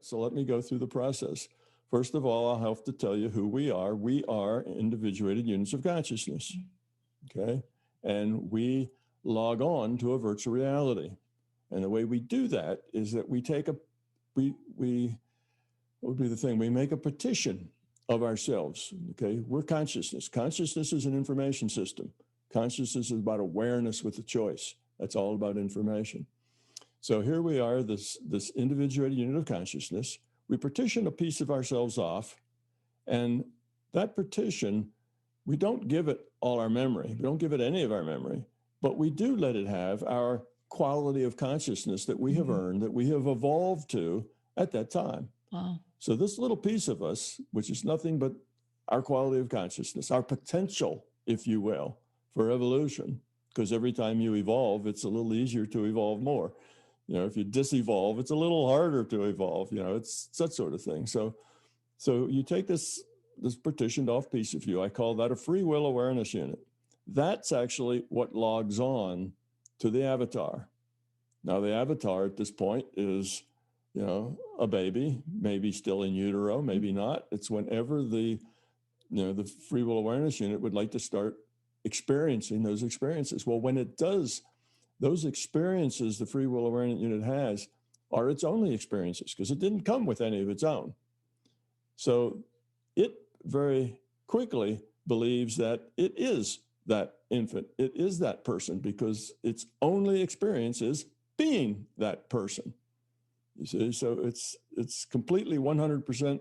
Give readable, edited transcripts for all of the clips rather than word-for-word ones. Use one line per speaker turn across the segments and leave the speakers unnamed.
So let me go through the process. First of all, I'll have to tell you who we are. We are individuated units of consciousness, okay? And we log on to a virtual reality. And the way we do that is that we take a, what would be the thing? We make a partition of ourselves, okay? We're consciousness. Consciousness is an information system. Consciousness is about awareness with a choice. That's all about information. So here we are, this individuated unit of consciousness. We partition a piece of ourselves off, and that partition, we don't give it all our memory. We don't give it any of our memory, but we do let it have our quality of consciousness that we have earned, that we have evolved to at that time.
Wow.
So this little piece of us, which is nothing but our quality of consciousness, our potential, if you will, for evolution, because every time you evolve, it's a little easier to evolve more. You know, if you disevolve, it's a little harder to evolve. You know, it's that sort of thing. So you take this partitioned off piece of you. I call that a free will awareness unit. That's actually what logs on to the avatar. Now, the avatar at this point is, you know, a baby, maybe still in utero, maybe not. It's whenever the free will awareness unit would like to start experiencing those experiences. Well, when it does, those experiences the free will awareness unit has are its only experiences, because it didn't come with any of its own. So it very quickly believes that it is that infant, it is that person, because its only experience is being that person. You see, so it's completely 100%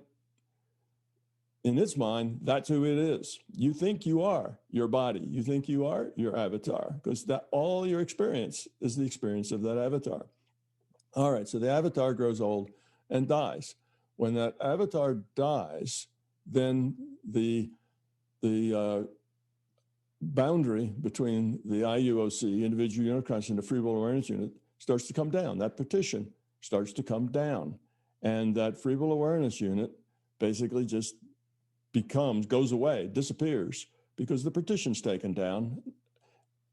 in its mind, that's who it is. You think you are your body. You think you are your avatar, because that all your experience is the experience of that avatar. All right, so the avatar grows old and dies. When that avatar dies, then the boundary between the IUOC, individual unit of consciousness, and the free will awareness unit starts to come down. That partition starts to come down. And that free will awareness unit basically just goes away, disappears, because the partition's taken down.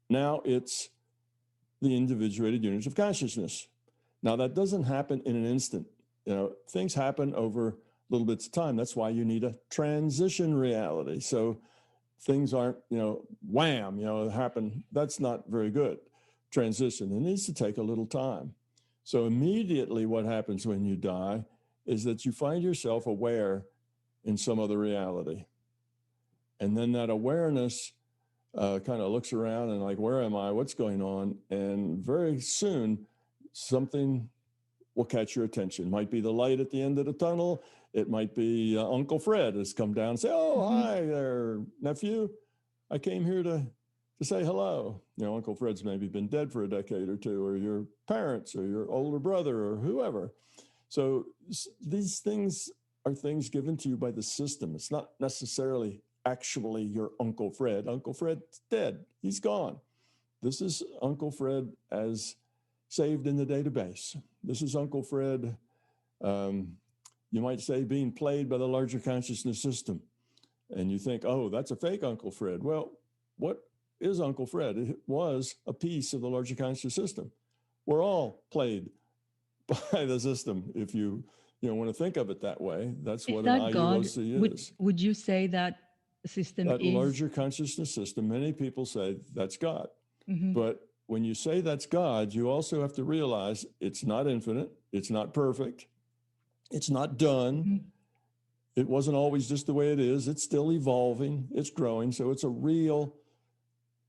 Now it's the individuated units of consciousness. Now that doesn't happen in an instant. You know, things happen over little bits of time. That's why you need a transition reality. So things aren't, you know, wham, you know, happen. That's not very good. Transition, it needs to take a little time. So immediately what happens when you die is that you find yourself aware in some other reality. And then that awareness kind of looks around and like, where am I? What's going on? And very soon, something will catch your attention. It might be the light at the end of the tunnel. It might be Uncle Fred has come down and say, oh, hi there, nephew. I came here to say hello. You know, Uncle Fred's maybe been dead for a decade or two, or your parents or your older brother or whoever. So these things are things given to you by the system. It's not necessarily actually your Uncle Fred. Uncle Fred's dead. He's gone. This is Uncle Fred as saved in the database. This is Uncle Fred, you might say, being played by the larger consciousness system. And you think, oh, that's a fake Uncle Fred. Well, what is Uncle Fred? It was a piece of the larger consciousness system. We're all played by the system, if you want to think of it that way. That's what an IUOC is.
Would you say that system
that
is...
larger consciousness system, many people say that's God. But when you say that's God, you also have to realize it's not infinite, it's not perfect, it's not done. It wasn't always just the way it is. It's still evolving, it's growing. So it's a real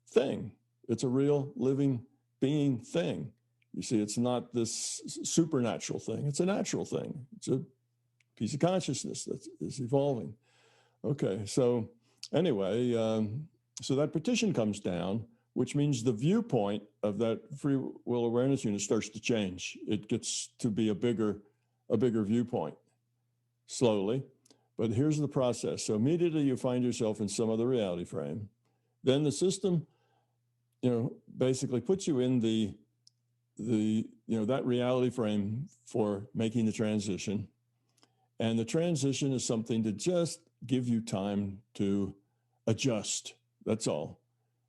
thing. It's a real living being thing. You see, it's not this supernatural thing. It's a natural thing. It's a piece of consciousness that is evolving. Okay, so anyway, so that partition comes down, which means the viewpoint of that free will awareness unit starts to change. It gets to be a bigger viewpoint, slowly. But here's the process. So immediately you find yourself in some other reality frame. Then the system, basically puts you in that reality frame for making the transition. And the transition is something to just give you time to adjust. That's all.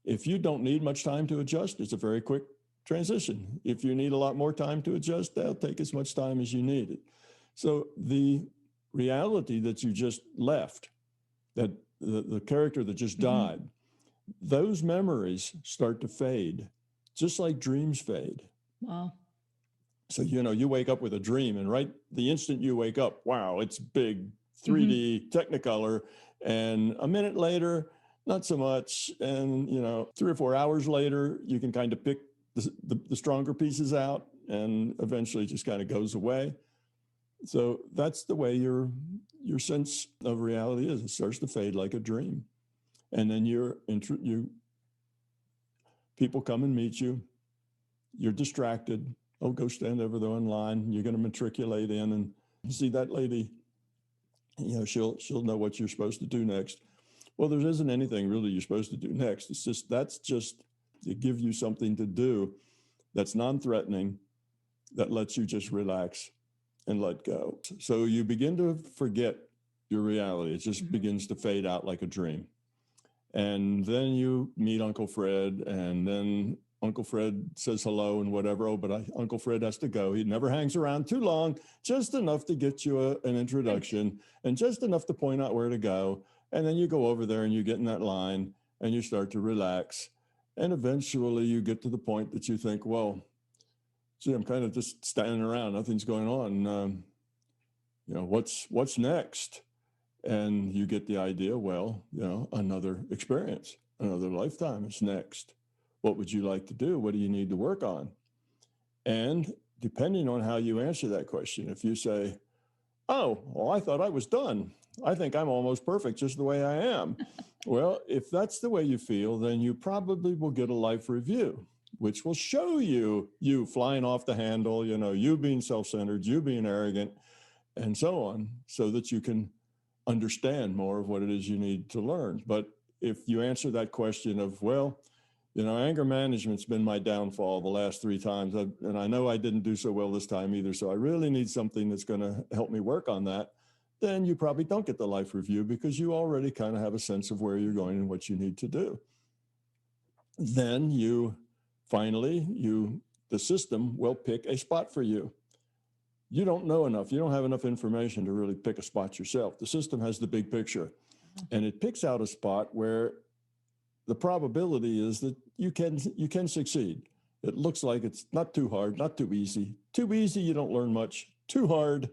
If you don't need much time to adjust, it's a very quick transition. If you need a lot more time to adjust, that'll take as much time as you need it. So the reality that you just left, that the character that just died, those memories start to fade, just like dreams fade.
Wow.
So, you wake up with a dream, and right the instant you wake up, wow, it's big, 3D, Technicolor. And a minute later, not so much. And, 3 or 4 hours later, you can kind of pick the stronger pieces out, and eventually it just kind of goes away. So that's the way your sense of reality is. It starts to fade like a dream. And then people come and meet you. You're distracted. Oh, go stand over there in line. You're going to matriculate in, and you see that lady, she'll know what you're supposed to do next. Well, there isn't anything really you're supposed to do next. That's just to give you something to do that's non-threatening, that lets you just relax and let go. So you begin to forget your reality. It just begins to fade out like a dream. And then you meet Uncle Fred, and then Uncle Fred says hello and whatever. Oh, but Uncle Fred has to go. He never hangs around too long, just enough to get you an introduction and just enough to point out where to go. And then you go over there and you get in that line and you start to relax. And eventually you get to the point that you think, well, gee, I'm kind of just standing around. Nothing's going on. What's next? And you get the idea, well, another experience, another lifetime is next. What would you like to do? What do you need to work on? And depending on how you answer that question, if you say, oh, well, I thought I was done. I think I'm almost perfect just the way I am. Well, if that's the way you feel, then you probably will get a life review, which will show you flying off the handle, you being self-centered, you being arrogant, and so on, so that you can understand more of what it is you need to learn. But if you answer that question of, well, anger management's been my downfall the last 3 times, and I know I didn't do so well this time either, so I really need something that's going to help me work on that, then you probably don't get the life review, because you already kind of have a sense of where you're going and what you need to do. Then the system will pick a spot for you. You don't know enough. You don't have enough information to really pick a spot yourself. The system has the big picture, and it picks out a spot where the probability is that you can succeed. It looks like it's not too hard, not too easy. Too easy, you don't learn much. Too hard,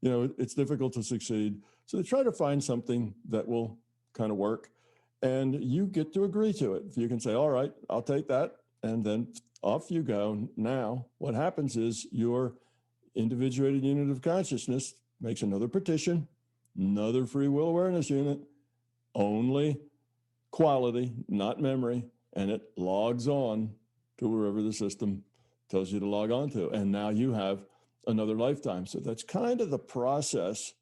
it's difficult to succeed. So they try to find something that will kind of work, and you get to agree to it. If you can say, all right, I'll take that, and then off you go. Now, what happens is your individuated unit of consciousness makes another petition, another free will awareness unit, only quality, not memory, and it logs on to wherever the system tells you to log on to. And now you have another lifetime. So that's kind of the process